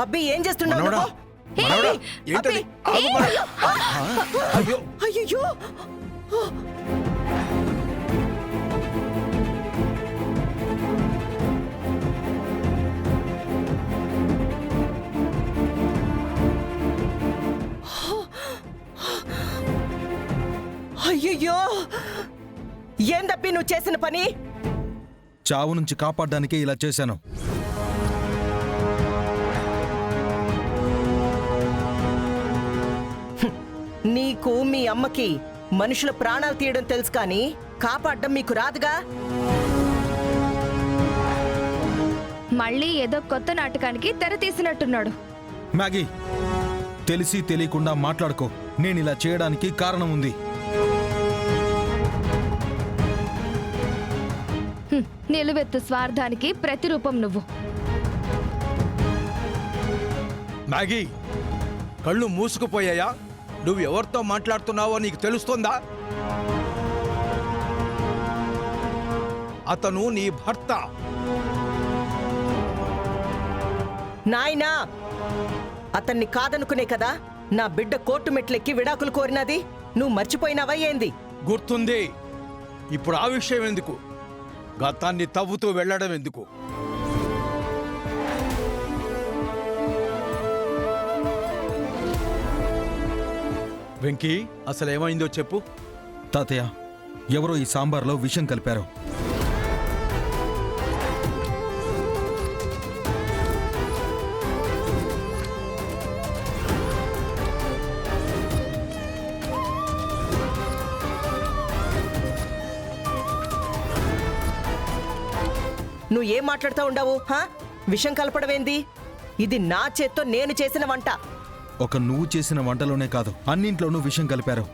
అబ్బి ఏం చేస్తున్నావు మనవడా, నువ్వు? మనవడా, ఏయ్, ఏంటది? అబ్బి, ఆగు, ఏయ్, అయ్యో అయ్యయ్యో. అయ్యయ్యో, ఏందబ్బి నువ్వు చేసిన పని? చావు నుంచి కాపాడడానికే ఇలా చేశాను. నీకు మీ అమ్మకి మనుషుల ప్రాణాలు తీయడం తెలుసు కానీ కాపాడడం మీకు రాదుగా. మళ్ళీ ఏదో కొత్త నాటకానికి తెర తీసినట్టున్నాడు. మ్యాగీ, తెలిసి తెలియకుండా మాట్లాడుకో. నేను ఇలా చేయడానికి కారణం ఉంది. నిలువెత్తు స్వార్థానికి ప్రతిరూపం నువ్వు. మ్యాగీ, కళ్ళు మూసుకుపోయాయా? నువ్వు ఎవరితో మాట్లాడుతున్నావో నీకు తెలుస్తుందా? అతను నీ భర్త. నాయనా, అతన్ని కాదనుకునే కదా నా బిడ్డ కోర్టు మెట్లెక్కి విడాకులు కోరినది. నువ్వు మర్చిపోయినావా ఏంది? గుర్తుంది. ఇప్పుడు ఆ విషయం ఎందుకు? గతాన్ని తవ్వుతూ వెళ్ళడం ఎందుకు? వెంకీ, అసలు ఏమైందో చెప్పు. తాతయ్య, ఎవరో ఈ సాంబార్లో విషం కలిపారు. నువ్వు ఏం మాట్లాడుతూ ఉండవు? విషం కలపడమేంది? ఇది నా చేత్తో నేను చేసిన వంట. ఒక నువ్వు చేసిన వంటలోనే కాదు, అన్నింట్లోనూ విషం కలిపారు.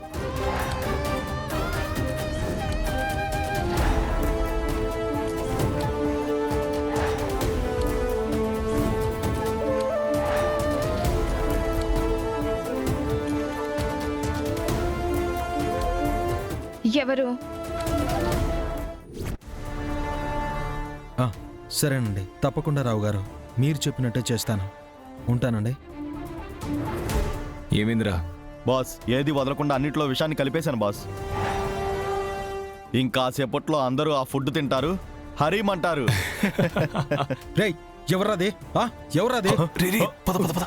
ఎవరు? సరేనండి, తప్పకుండా రావు గారు. మీరు చెప్పినట్టే చేస్తాను. ఉంటానండి. ఏమేంద్రా? బాస్, ఏది వదలకుండా అన్నిట్లో విషయాన్ని కలిపేశాను బాస్. ఇంకాసేపట్లో అందరూ ఆ ఫుడ్ తింటారు, హరీమంటారు. రేయ్, ఎవరాదే? ఎవరాదే? పద పద పద.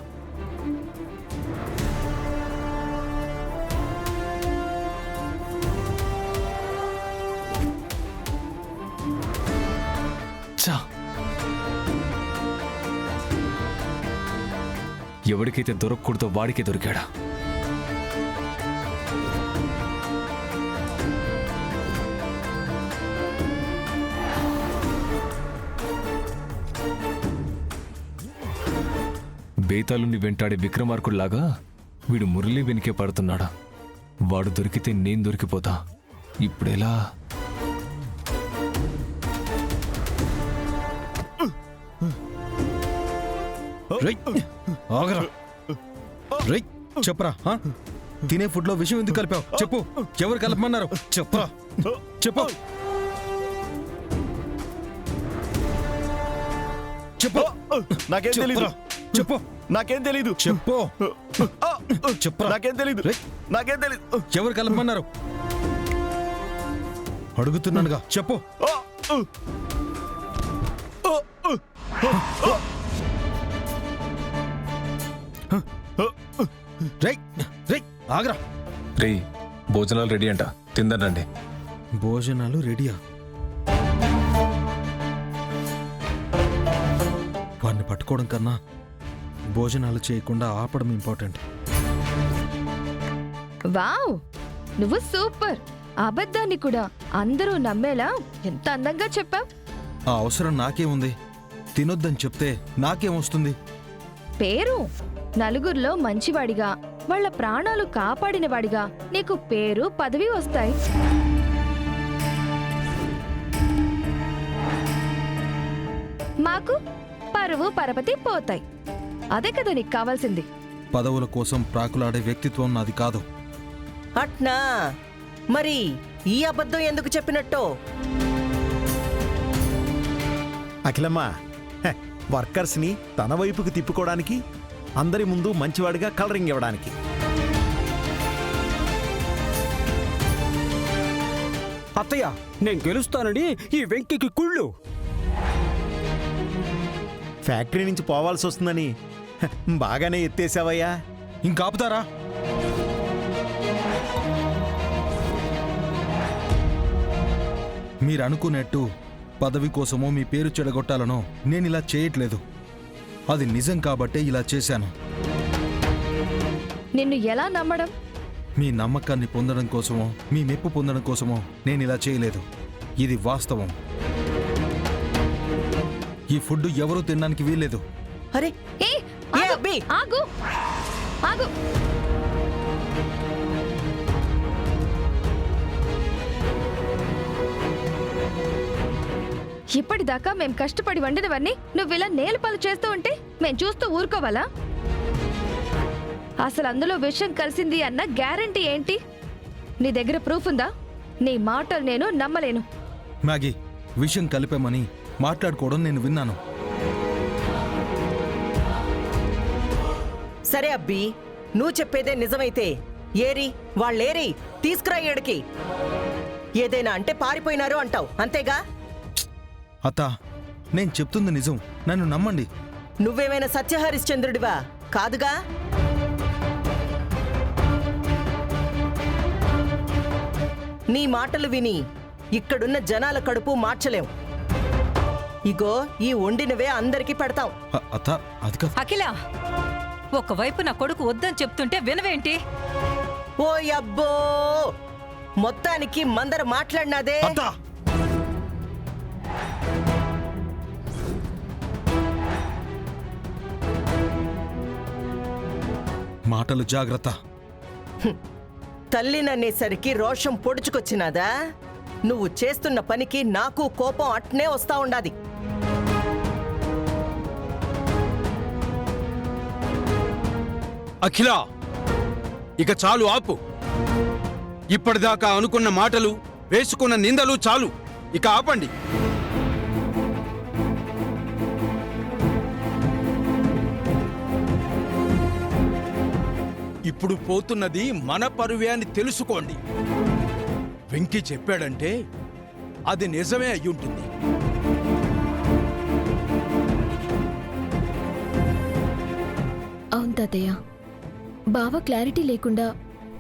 ఎవడికైతే దొరకకూడదో వాడికే దొరికాడా? బేతాళుని వెంటాడే విక్రమార్కుడిలాగా వీడు మురళి వెనుకే పడుతున్నాడా? వాడు దొరికితే నేను దొరికిపోతా. ఇప్పుడెలా? ఆగరా. రేయ్, చెప్పరా, తినే ఫుడ్ లో విషయం ఎందుకు కలిపావు? చెప్పు. ఎవరు కలపమన్నారు? చెప్పరా, చెప్పు. చెప్పు. నాకేం తెలీదు. చెప్పు. నాకేం తెలీదు. చెప్పు. చెప్పరా. నాకేం తెలీదు. నాకేం తెలీదు. ఎవరు కలపమన్నారు? అడుగుతున్నానుగా, చెప్పు. ఆగరా. రే, భోజనాలు రెడీ అంట, తిందనండి. భోజనాలు రెడీయా? వాడిని పట్టుకోవడం కన్నా భోజనాలు చేయకుండా ఆపడం ఇంపార్టెంట్. వావ్, నువ్వు సూపర్. అబద్ధాన్ని కూడా అందరూ నమ్మేలా ఎంత అందంగా చెప్పావు. ఆ అవసరం నాకేముంది? తినొద్దని చెప్తే నాకేమొస్తుంది? పేరు నలుగురిలో మంచివాడిగా, వాళ్ళ ప్రాణాలు కాపాడినవాడిగా నీకు పేరు పదవి వస్తాయి. మాకు పరువు పరపతి పోతాయి. అదే కదా నీకు కావాల్సింది. పదవుల కోసం ప్రాకులాడే వ్యక్తిత్వం నాది కాదు. అట్నా? మరి ఈ అబద్ధం ఎందుకు చెప్పినట్టో? అఖిలమ్మ, వర్కర్స్ని తన వైపుకు తిప్పుకోవడానికి, అందరి ముందు మంచివాడిగా కలరింగ్ ఇవ్వడానికి. అత్తయ్య, నేను గెలుస్తానని ఈ వెంకికి కుళ్ళు. ఫ్యాక్టరీ నుంచి పోవాల్సి వస్తుందని బాగానే ఎత్తేసావయ్యా. ఇంకాపుతారా? మీరు అనుకున్నట్టు పదవి కోసమో మీ పేరు చెడగొట్టాలనో నేనిలా చేయట్లేదు. అది నిజం కాబట్టే ఇలా చేశాను. నిన్ను ఎలా నమ్మడం? మీ నమ్మకాన్ని పొందడం కోసమో మీ మెప్పు పొందడం కోసమో నేనిలా చేయలేదు. ఇది వాస్తవం. ఈ ఫుడ్ ఎవరూ తినడానికి వీల్లేదు. అరే ఏ ఏ అబ్బి! ఆగు ఆగు. ఇప్పటిదాకా మేం కష్టపడి వండినవన్నీ నువ్వు ఇలా నేలపాలు చేస్తూ ఉంటే మేం చూస్తూ ఊరుకోవాలా? అసలు అందులో విషం కలిసింది అన్న గ్యారంటీ ఏంటి? నీ దగ్గర ప్రూఫ్ ఉందా? నీ మాటలు నేను నమ్మలేను. మ్యాగీ, విషయం కలిపామని మాట్లాడుకోవడం నేను విన్నాను. సరే అబ్బి, నువ్వు చెప్పేదే నిజమైతే ఏరి వాళ్ళేరి తీసుకురా ఏడికి. ఏదైనా అంటే పారిపోయినారు అంటావు అంతేగా? అత్త, నేను చెప్తుంది నిజం, నన్ను నమ్మండి. నువ్వేమైనా సత్యహరిశ్చంద్రుడివా? కాదుగా. నీ మాటలు విని ఇక్కడున్న జనాల కడుపు మార్చలేం. ఇగో ఈ వండినవే అందరికీ పెడతాం. అత్త, అది కాదు. అఖిల, ఒకవైపు నా కొడుకు వద్దని చెప్తుంటే వినవేంటి? ఓ అబ్బో, మొత్తానికి మందర మాట్లాడినాదే. అత్త! మాటలు జాగ్రత్త. తల్లిననేసరికి రోషం పొడుచుకొచ్చినాదా? నువ్వు చేస్తున్న పనికి నాకు కోపం అట్నే వస్తా ఉండాది. అఖిల, ఇక చాలు, ఆపు. ఇప్పటిదాకా అనుకున్న మాటలు, వేసుకున్న నిందలు చాలు. ఇక ఆపండి. ఇప్పుడు పోతున్నది మన పరువే అని తెలుసుకోండి. వెంకీ చెప్పాడంటే అది నిజమే అయ్యుంటుంది. అవును తాతయ్య, బావ క్లారిటీ లేకుండా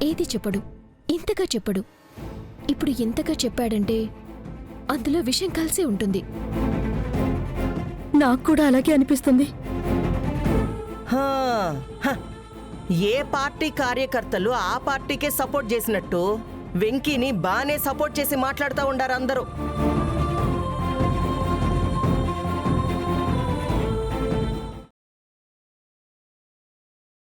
ఏది చెప్పడు, ఇంతగా చెప్పడు. ఇప్పుడు ఇంతగా చెప్పాడంటే అందులో విషయం కలిసే ఉంటుంది. నాకు కూడా అలాగే అనిపిస్తుంది. హా, హ. ఏ పార్టీ కార్యకర్తలు ఆ పార్టీకే సపోర్ట్ చేసినట్టు వెంకీని బానే సపోర్ట్ చేసి మాట్లాడుతూ ఉండారు అందరూ.